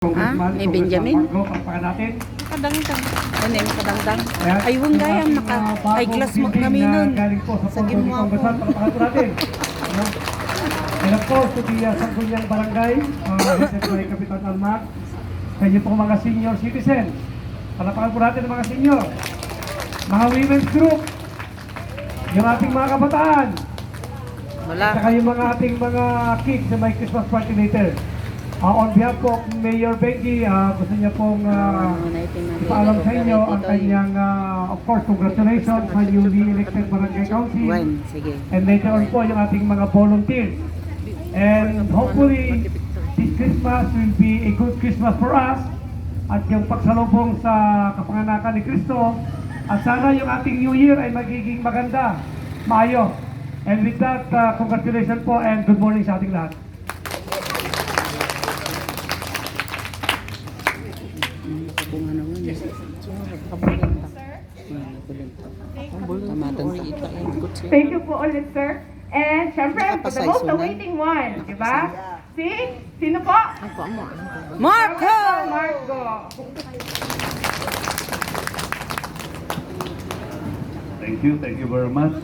May Benjamin. Natin. Makadangdang. Ano yung makadangdang? Ay, huwag gayam. Naka-eyeglass mo kami nun. Sa ginawa ko. And of course, to the Sangguniang Barangay, headed by Kapitan Almac, sa inyo pong mga senior citizen. Palapakan po natin ang mga senior. Mga women's group, yung ating mga kabataan, Wala. at saka yung mga ating mga kids na may Christmas party later. On behalf po Mayor Benji, gusto niya pong ipaalam sa inyo ang kanyang, of course, congratulations sa newly elected Barangay Council. Sige. And later on po yung ating mga volunteers. And hopefully, this Christmas will be a good Christmas for us. At yung pagsalubong sa kapanganakan ni Cristo. At sana yung ating New Year ay magiging maganda, maayos. And with that, congratulations po and good morning sa ating lahat. Thank you po ulit, sir. And syempre, for the most awaiting one, di ba? Sino po? Marco! Marco. Thank you very much.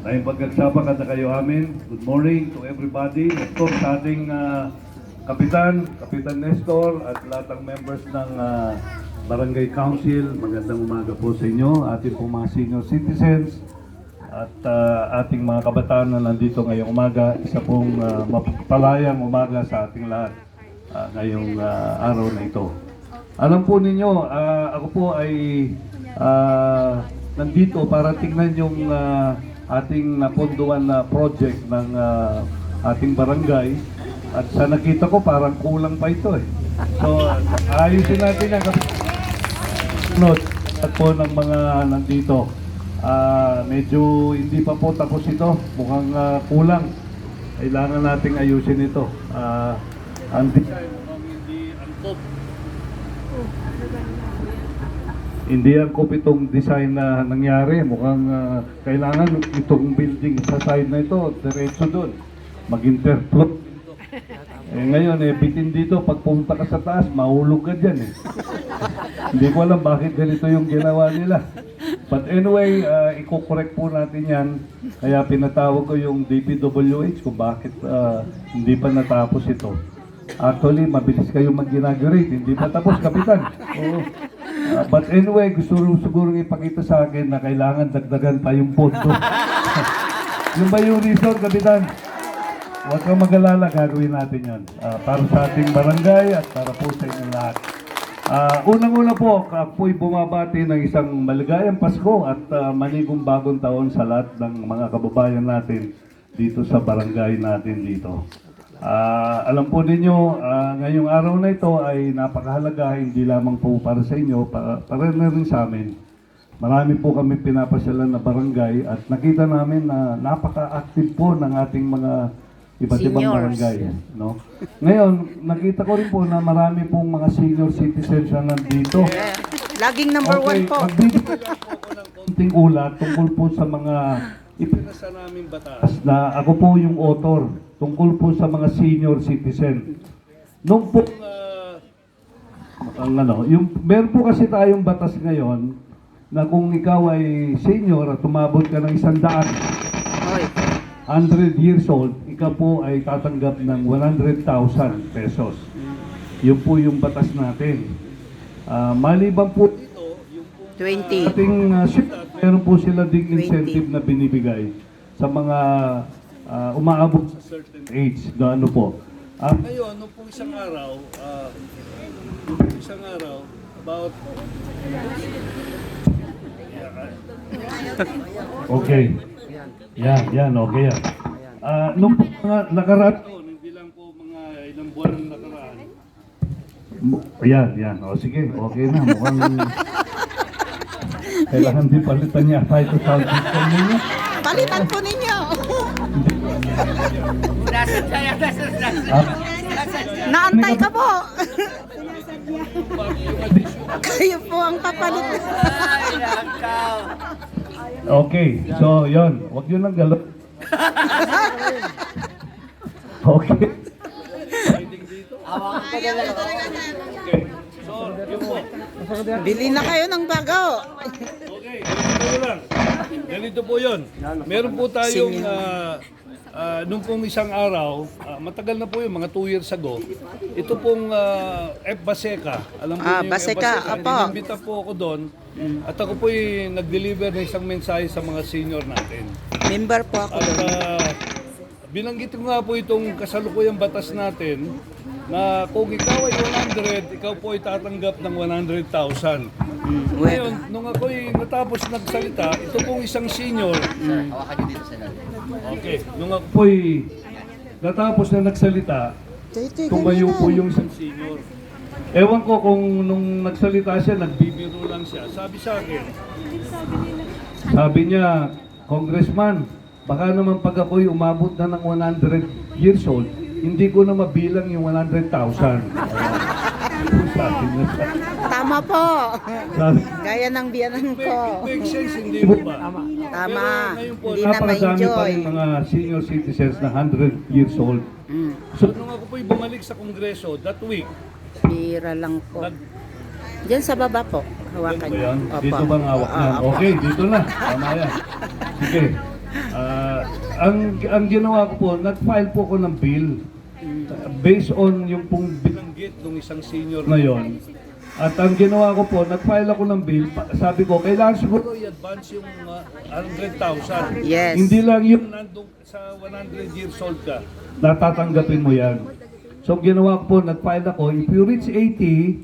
Tayong pagkagsapa ka na kayo amin. Good morning to everybody. Of course, sa ating Kapitan Nestor at lahat ng members ng Barangay Council. Magandang umaga po sa inyo. Ating po mga senior citizens at ating mga kabataan na nandito ngayong umaga. Isa pong mapapalayang umaga sa ating lahat ngayong araw na ito. Alam po ninyo, ako po ay nandito para tingnan yung ating napunduan na project ng ating barangay. At sa nakita ko, parang kulang pa ito eh. So, ayusin natin ang note at po ng mga nandito. Medyo hindi pa po tapos ito. Mukhang kulang. Kailangan nating ayusin ito. Ang design mukhang hindi angkop. Hindi angkop itong design na nangyari. Mukhang kailangan itong building sa side na ito, diretso doon. Mag-interfloat. Ngayon, bitin dito, pag pumunta ka sa taas, mahulog ka dyan eh. Hindi ko alam bakit ganito yung ginawa nila. But anyway, i-correct po natin yan. Kaya pinatawag ko yung DPWH kung bakit hindi pa natapos ito. Actually, mabilis kayo mag-inaugurate. Hindi pa tapos, Kapitan. Oo. But anyway, gusto siguro ipakita sa akin na kailangan dagdagan pa yung pondo. Yung ba yung reason, Kapitan? Huwag kang mag-alala, gagawin natin yan. Para sa ating barangay at para po sa inyong lahat. Unang-una po, ako'y bumabati ng isang maligayang Pasko at manigong bagong taon sa lahat ng mga kababayan natin dito sa barangay natin dito. Alam po ninyo, ngayong araw na ito ay napakahalaga, hindi lamang po para sa inyo, para na rin sa amin. Marami po kami pinapasyalan na barangay at nakita namin na napaka-active po ng ating mga iba't ibang barangay. No? Ngayon, nakita ko rin po na marami pong mga senior citizens na nandito. Laging number one po. Magbibigay po ako ng konting ulat tungkol po sa mga ipinasa namin batas na ako po yung author tungkol po sa mga senior citizen. Nung po, meron po kasi tayong batas ngayon na kung ikaw ay senior at tumabot ka ng 100 years old, ikaw po ay tatanggap ng 100,000 pesos. Yun po yung batas natin. Maliban po dito, yung po 20. ating syudad, meron po sila ding incentive na binibigay sa mga umaabot sa certain age. Gaano po? Ngayon, nung po isang araw, about... Okay. Yan, okay yan. Nung mga nakaraan, hindi lang po mga ilang buwan nakaraan. Yan. O sige, okay na. Mukhang kailangan din palitan niya. Ito sound system ninyo. Palitan po ninyo. Naantay ka po. Kayo po ang papalit. Okay, so yon, wag yun lang galap. Okay. Bili na kayo ng bago. Okay, ganito lang. Ganito po yun. Meron po tayong, nung pong isang araw, matagal na po yun, mga 2 years ago, ito pong F. Baseca. Alam po niyo yung F. Baseca, apo. Inimbita po ako doon at ako po nag-deliver ng isang mensahe sa mga senior natin. Member po ako At doon. binanggit ko nga po itong kasalukuyang batas natin na kung ikaw ay 100, ikaw po ay tatanggap ng 100,000. Ngayon, nung ako'y natapos nagsalita, ito pong isang senior. Okay, nung ako po'y natapos na nagsalita, tumayo po yung isang senior. Ewan ko kung nung nagsalita siya, nagbibiro lang siya. Sabi sa akin, sabi niya, Congressman, baka naman pag ako'y umabot na ng 100 years old, hindi ko na mabilang yung 100,000. Sabi niya. Tama po. Sabi, Gaya ng biyanan ko. make sense, hindi mo ba? Tama. Pero ngayon po, Hindi na Napakadami pa ma-enjoy. rin mga senior citizens na 100 years old. So, nung ako po'y bumalik sa Kongreso, that week, Bira lang po. nag Diyan sa baba po. Hawakan Ba niyo. yan? Opo. Dito bang hawak yan? Opo. Okay, dito na. Tama yan. Sige. Ang ginawa ko po, nag-file po ko ng bill based on yung pong binanggit ng isang senior na yon. At ang ginawa ko po, nag-file ako ng bill. Sabi ko, kailangan siguro i-advance yung 100,000. Yes. hindi lang yung Nandun sa 100 years old ka. natatanggapin mo yan. So ang ginawa ko po, nag-file ako, if you reach 80,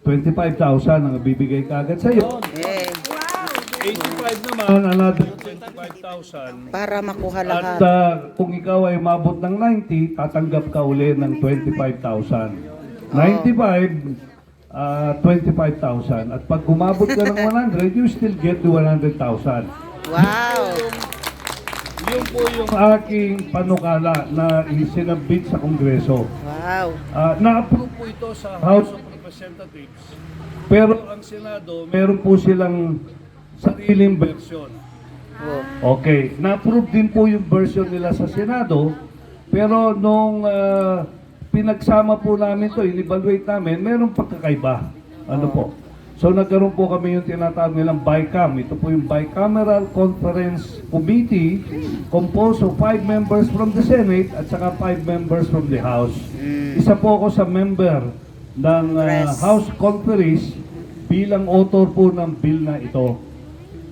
25,000 ang bibigay kagad sa'yo. Eh, 85 naman, Another 25,000. para makuha At lahat. kung ikaw ay mabot ng 90, tatanggap ka uli ng 25,000. 95, 25,000. At pag umabot ka ng 100, you still get the 100,000. Wow. Yun po yung Ang aking panukala na isinabit sa Kongreso. Wow. Na-approve po ito sa House- House of Representatives. pero Ang Senado, meron po silang sariling version. Okay, na-approve din po yung version nila sa Senado, pero nung pinagsama po namin to, in-evaluate namin, meron pagkakaiba. Ano po? So nagkaroon po kami yung tinatawag nilang BICAM. Ito po yung Bicameral Conference Committee composed of 5 members from the Senate at saka 5 members from the House. Isa po ako sa member ng House Conference bilang author po ng bill na ito.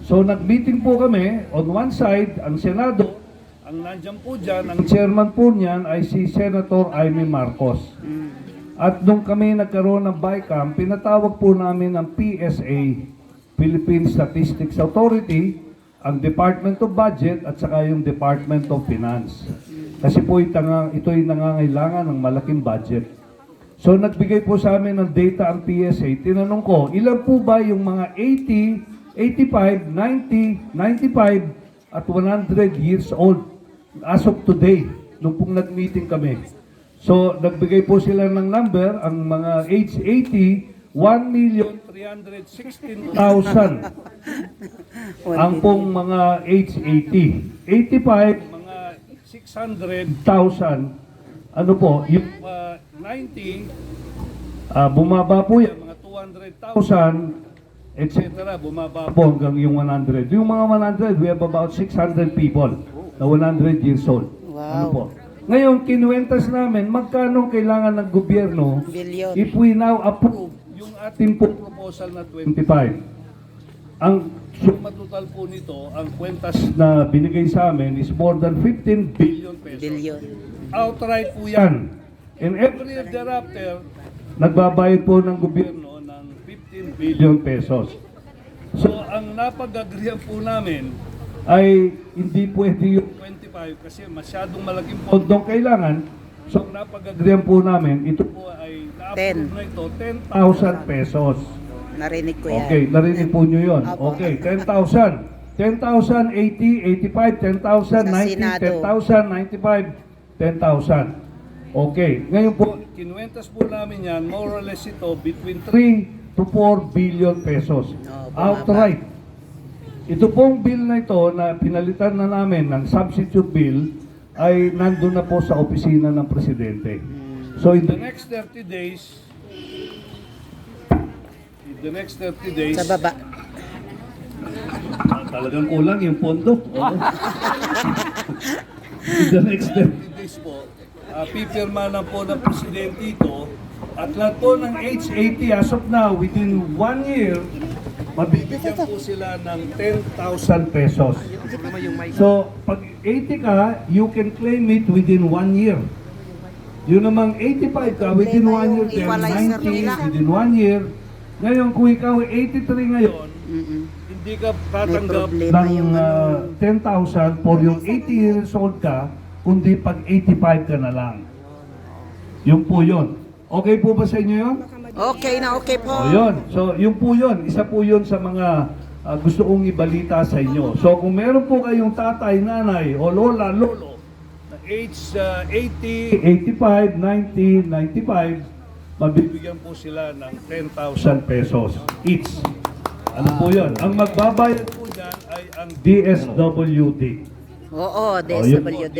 So nag-meeting po kami, on one side, ang Senado, Ang nandyan po dyan, ang ang chairman po niyan ay si Senator Amy Marcos. At nung kami nagkaroon ng BICAM, pinatawag po namin ang PSA, Philippine Statistics Authority, ang Department of Budget at saka yung Department of Finance. Kasi po ito'y nangangailangan ng malaking budget. So nagbigay po sa amin ng data ang PSA. Tinanong ko, ilan po ba yung mga 80, 85, 90, 95 at 100 years old as of today, nung pong nag-meeting kami. So, nagbigay po sila ng number, ang mga age 80, 1,316,000 ang pong mga age 80. 85, mga 600, ano po, yung 90, bumaba po yan, mga 200,000, 1,000, etc. bumaba po hanggang yung 100. Yung mga 100, we have about 600 people na 100 years old. Ano po? Ngayon, kinuwentas namin, magkano kailangan ng gobyerno Billion. if we now approve yung ating po proposal na 25. Ang matutal po nito, ang kwentas na binigay sa amin is more than 15 billion. pesos. Billion. Outright po yan. And every Every year thereafter, nagbabayad po ng gobyerno ng 15 billion. billion pesos. So, ang napag-agrihan po namin, Ay hindi pwede yung 25 kasi masyadong malaking po. pondong kailangan. So, napag-agreean po namin, ito Po ay na-approve na ito, 10,000. 1,000 pesos. Narinig ko yan. Okay, narinig po nyo yun. Apo. Okay, 10,000. 10,000, 80, 85, 10,000, Sa 90, Senado. 10,000, 95, 10,000. Okay, ngayon po, Kinuwentas po namin yan, more or less ito, between 3 to 4 billion pesos. bumaba. Outright. Ito pong bill na ito na pinalitan na namin ng substitute bill ay nandun na po sa opisina ng Presidente. So in the next 30 days, Sa baba. talagang kulang yung pondo. Oo. In the next 30 days po, pipirma na po ng presidente ito at lahat po ng H80 as of now, within 1 year, mabibigyan po sila ng 10,000 pesos. So, pag 80 ka, you can claim it within 1 year. Yun namang 85 ka, within 1 year, then 90, within 1 year. Ngayon, kung ikaw 83 ngayon, hindi ka tatanggap problema ng yung 10,000 for yung 80 years old ka, kundi pag 85 ka na lang. Yun po yun. Okay po ba sa inyo yun? Okay na, okay po. O yun. So, yun po yun. Isa po yun sa mga gusto kong ibalita sa inyo. So, kung meron po kayong tatay, nanay, o lola, lolo, na age 80, 85, 90, 95, mabibigyan po sila ng 10,000 pesos each. Ano po yun? Ang magbabayad po dyan ay ang DSWD. Oo, yun po, DSWD.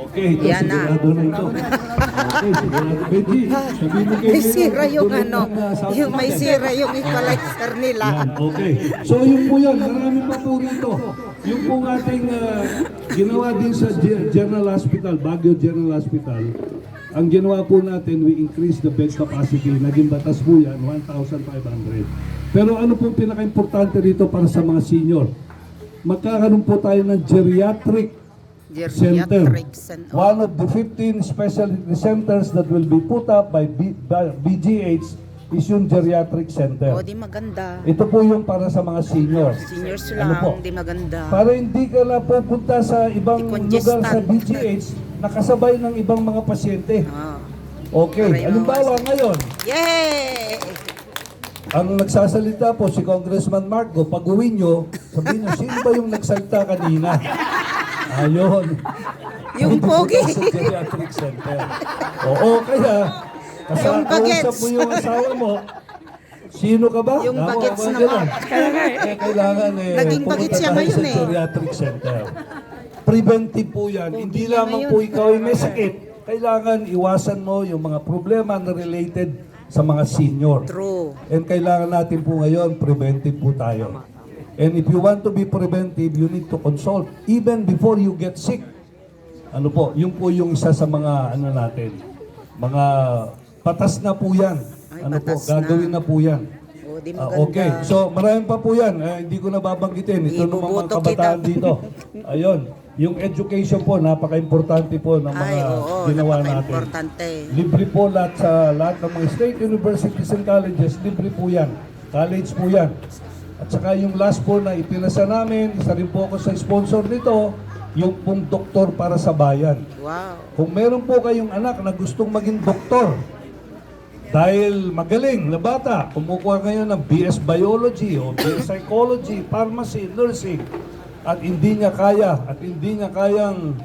Okay, ito, Yan na. sigurado na ito. Okay, sigurado. Benji, sabihin mo kay May Mayor, sira yung donate ano, ng, South yung may Sudan. sira yung equalizer nila. Yan, okay. So yun po yun, marami pa po rito. Yung po ating ginawa din sa General Hospital, Baguio General Hospital, ang ginawa po natin, we increase the bed capacity. Naging batas po yan, 1,500. Pero ano po pinaka-importante rito para sa mga senior? Magkakaroon po tayo ng geriatric center. Geriatric center. One of the 15 specialty centers that will be put up by BGH is yung geriatric center. O, di maganda. Ito po yung para sa mga senior. Seniors Ano po? lang, di maganda. Para hindi ka na pupunta sa ibang lugar sa Decongestant. BGH nakasabay ng ibang mga pasyente. Ah. Okay, Para halimbawa ngayon, Yay! ang nagsasalita po si Congressman Marco, pag uwi nyo, sabihin nyo, sino ba yung nagsalita kanina? Ayun. Yung pogi. Sa geriatric center. Oo, kaya, Yung bagets. kausap mo yung asawa mo, sino ka ba? Yung Tama, bagets mga naman. ganun. Kailangan Naging bagets pumunta siya tayo ngayon sa eh. geriatric center. Preventive po yan. Hindi lamang po ikaw ay may sakit. Kailangan iwasan mo yung mga problema na related sa mga senior. True. And kailangan natin po ngayon, preventive po tayo. And if you want to be preventive, you need to consult even before you get sick. Ano po, yun po yung isa sa mga ano natin. Mga patas na po yan. Ay, Ano po, patas na. gagawin na po yan. O, di maganda. Okay, so marami pa po yan. Hindi ko na babanggitin. Ito naman mga Ibubuto kabataan kita. dito. Ayun, yung education po, napaka-importante po ng mga Ay, oo, ginawa natin. napaka-importante. Libre po lahat sa lahat ng mga state universities and colleges, libre po yan. College po yan. At saka yung last po na ipinasa namin, isa rin po ako sa sponsor nito, yung pong doktor para sa bayan. Wow. Kung meron po kayong anak na gustong maging doktor, dahil magaling na bata, kumukuha kayo ng BS Biology o BS Psychology, Pharmacy, Nursing, at hindi niya kayang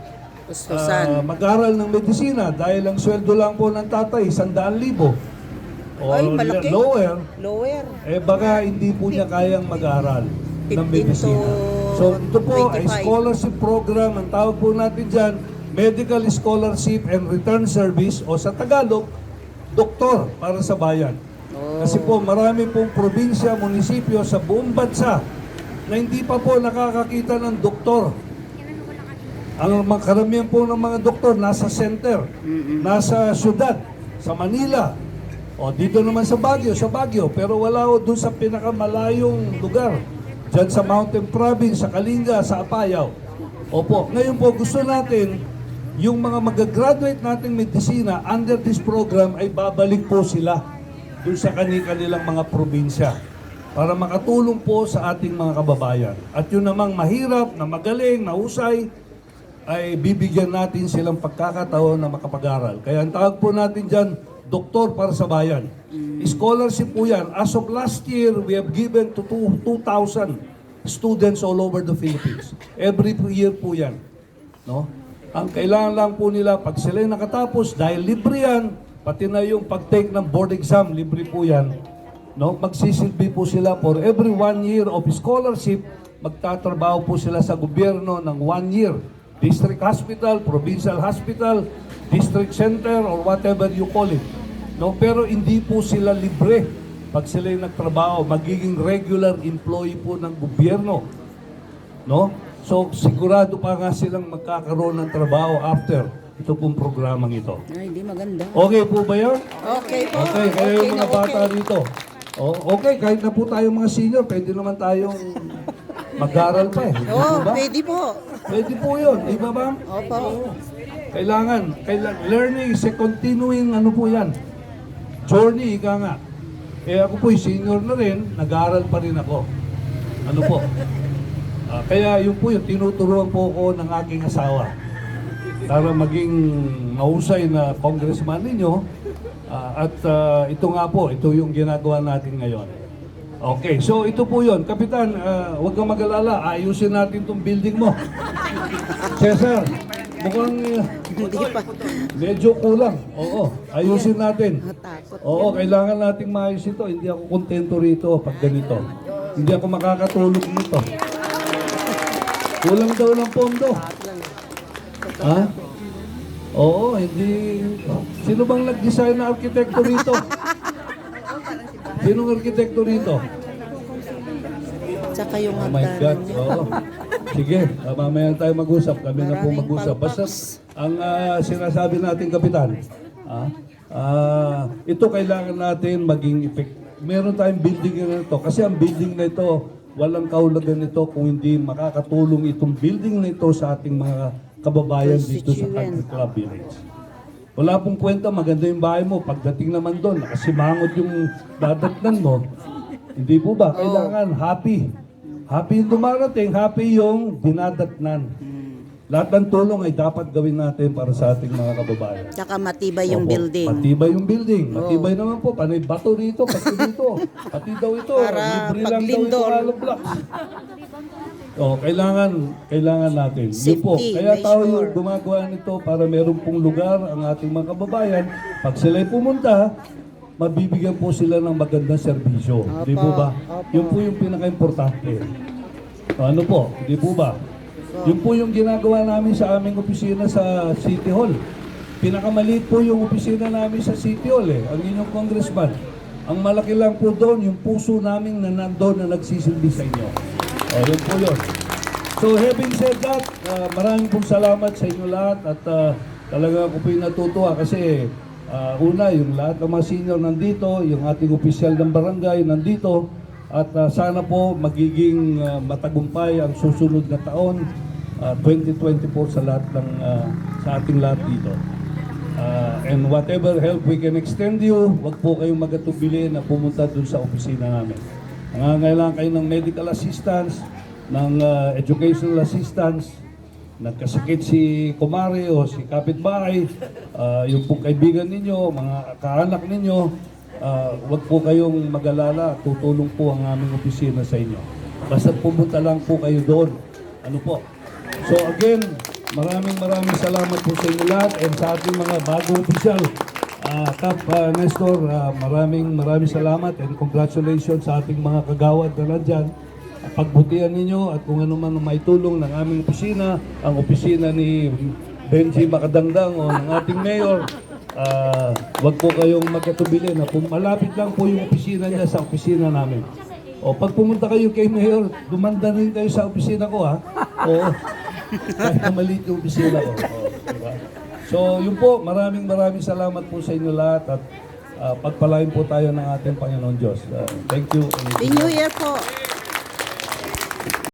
Gustusan. mag-aral ng medisina dahil ang sweldo lang po ng tatay, 100,000. O Ay, malaki. lower, Lower. baka hindi po niya kayang mag-aral ng 15 to medisina. So ito po ay 25. scholarship program, ang tawag po natin dyan, Medical Scholarship and Return Service o sa Tagalog, doktor para sa bayan. Kasi po marami pong probinsya, munisipyo sa buong bansa na hindi pa po nakakakita ng doktor. Ang mga karamihan po ng mga doktor nasa center, nasa syudad, sa Manila, o dito naman sa Baguio, pero wala o doon sa pinakamalayong lugar, dyan sa Mountain Province, sa Kalinga, sa Apayao. Opo, ngayon po gusto natin, yung mga magagraduate nating medisina under this program ay babalik po sila doon sa kanilang mga probinsya para makatulong po sa ating mga kababayan. At yun namang mahirap, na magaling, na husay, ay bibigyan natin silang pagkakataon na makapag-aral. Kaya ang tawag po natin dyan, doktor para sa bayan. Scholarship po yan. As of last year, we have given to 2,000 students all over the Philippines. Every year po yan. No? Ang kailangan lang po nila, pag sila nakatapos, dahil libre yan, pati na yung pag-take ng board exam, libre po yan. No? Magsisilbi po sila for every 1 year of scholarship, magtatrabaho po sila sa gobyerno ng 1 year. District hospital, provincial hospital, district center or whatever you call it. No, pero hindi po sila libre pag sila nagtrabaho, magiging regular employee po ng gobyerno. No? So sigurado pa nga silang magkakaroon ng trabaho after ito pong programang ito. Ay, hindi maganda. Okay po ba yun? Okay po. Okay, kaya yung mga na bata dito. Oh, okay, kahit na po tayo mga senior, pwede naman tayong mag-aral pa eh. Oo, Diba? pwede po. Pwede po yun, di ba ma'am? Opo. Kailangan, learning is a continuing ano po yan. Journey, ika nga. Eh ako po, senior na rin, nag-aaral pa rin ako. Ano po? Kaya yun po yung tinuturuan po ko ng aking asawa. Para maging mahusay na congressman ninyo. Ito nga po, ito yung ginagawa natin ngayon. Okay, so ito po yun. Kapitan, huwag kang mag-alala, ayusin natin tong building mo. Cesar, mukhang Hindi pa. medyo kulang. Oo, ayusin natin. Natakot. Oo, kailangan nating maayos ito. Hindi ako kontento rito pag ganito. Hindi ako makakatulog nito. Kulang daw ng pondo. Ha? Oo, hindi. Sino bang nag-design na arkitekto rito? Sinong arkitekto rito? Tsaka yung Oh my God. hagdanan niya. Oo. Sige, mamaya tayo mag-usap. Kami na po Maraming mag-usap. Basta palpaps. ang sinasabi natin, Kapitan, ito kailangan natin maging effect. Meron tayong building na ito. Kasi ang building na ito, walang kaulagan nito kung hindi makakatulong itong building na ito sa ating mga kababayan dito sa Country Club Village. Wala pong kwenta, maganda yung bahay mo. Pagdating naman doon, nakasimangot yung dadatnan mo. Hindi po ba? Kailangan happy. Happy yung dumarating, happy yung dinadatnan. Lahat ng tulong ay dapat gawin natin para sa ating mga kababayan. Tsaka matibay yung Opo, building. Matibay yung building. Matibay naman po. Panay bato dito, pati dito. Pati daw ito. Para Libre lang daw ito paglindol. hollow blocks. Kailangan natin. Yun po. Safety, Kaya make tayo sure. gumagawa nito para meron pong lugar ang ating mga kababayan. Pag sila'y pumunta, mabibigyan po sila ng magandang serbisyo. Di po ba? Opo. Yun po yung pinaka-importante. Ano po? Di po ba? Yun po yung ginagawa namin sa aming opisina sa City Hall. Pinakamaliit po yung opisina namin sa City Hall ang inyong congressman. Ang malaki lang po doon, yung puso namin na nandoon na nagsisilbi sa inyo. Yun po yun. So having said that, maraming pong salamat sa inyo lahat at talaga ako po yung natutuwa kasi una, yung lahat ng mga senior nandito, yung ating opisyal ng barangay nandito at sana po magiging matagumpay ang susunod na taon 2024 sa lahat ng sa ating lahat dito. And whatever help we can extend you, wag po kayong magatubili na pumunta dun sa opisina namin. Nangangailangan kayo ng medical assistance, ng educational assistance, nagkasakit si kumare o si kapitbahay, yung pong kaibigan ninyo, mga kaanak ninyo, wag po kayong mag-alala, tutulong po ang aming opisina sa inyo. Basta pumunta lang po kayo doon. Ano po? So again, maraming salamat po sa inyo lahat and sa ating mga bagong opisyal. Kap Nestor, maraming salamat and congratulations sa ating mga kagawad na nandyan. Pagbutihan ninyo at kung ano man ang maitulong ng aming opisina, ang opisina ni Benji Makadangdang o ng ating mayor, wag po kayong magkatubili na malapit lang po yung opisina niya sa opisina namin. O pag pumunta kayo kay mayor, dumanda rin kayo sa opisina ko ha. O kahit na maliit yung opisina ko. Diba? So yun po, maraming salamat po sa inyo lahat at pagpalain po tayo ng ating Panginoon Diyos. Thank you. Happy New Year po.